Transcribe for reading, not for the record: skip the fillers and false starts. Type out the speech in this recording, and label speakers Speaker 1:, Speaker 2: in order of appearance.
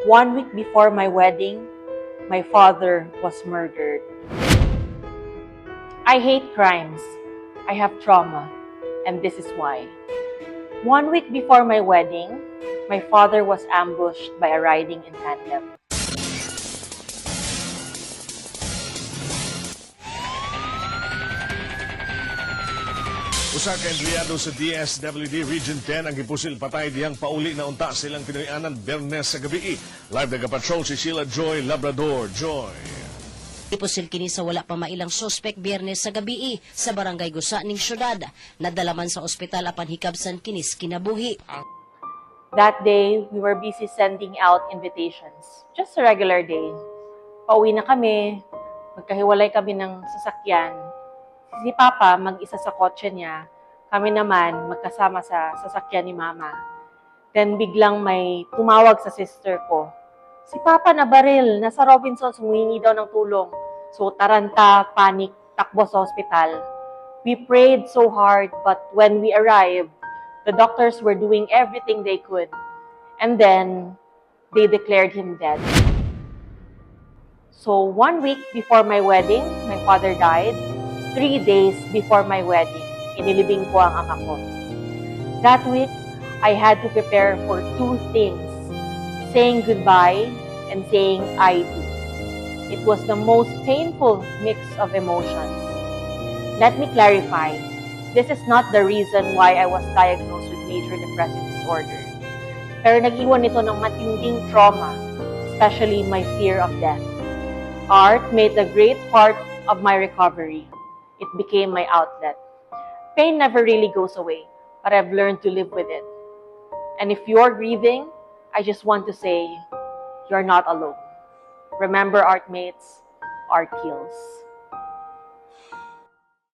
Speaker 1: 1 week before my wedding, my father was murdered. I hate crimes. I have trauma, and this is why. 1 week before my wedding, my father was ambushed by a riding in tandem.
Speaker 2: Usa ka empleyado sa DSWD Region 10 ang gipusil patay diyang pauli na unta silang Pinoyanan Bernes sa gabi. Live nagapatrol si Sheila Joy Labrador. Joy.
Speaker 3: Ipusil kini sa wala pa mailang sospek Biyernes sa gabi sa barangay Gusa ning syudad. Nadalaman sa ospital apan hikabsan kinis kinabuhi.
Speaker 1: That day, we were busy sending out invitations. Just a regular day. Pauwi na kami, magkahiwalay kami ng sasakyan. Si Papa mag-isa sa kotse niya, kami naman magkasama sa sasakyan ni Mama. Then biglang may tumawag sa sister ko. Si Papa na baril, nasa Robinsons, humingi daw ng tulong. So taranta, panic, takbo sa hospital. We prayed so hard, but when we arrived, the doctors were doing everything they could. And then, they declared him dead. So 1 week before my wedding, my father died. 3 days before my wedding, inilibing ko ang ama ko. That week, I had to prepare for 2 things, saying goodbye and saying I do. It was the most painful mix of emotions. Let me clarify, this is not the reason why I was diagnosed with major depressive disorder. Pero nag-iwan ito ng matinding trauma, especially my fear of death. Art made a great part of my recovery. It became my outlet. Pain never really goes away, but I've learned to live with it. And if you're grieving, I just want to say, you're not alone. Remember, art mates, art heals.